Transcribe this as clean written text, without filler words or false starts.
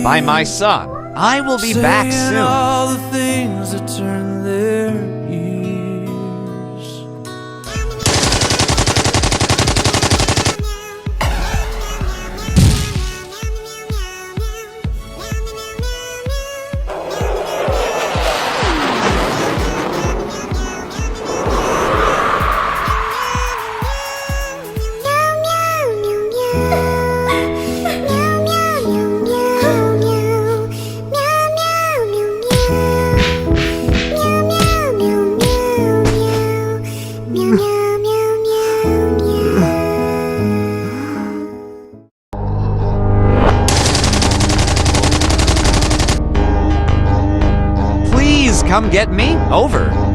by my son. I will be back Saying soon. all the things that turn their ears. Please come get me. Over.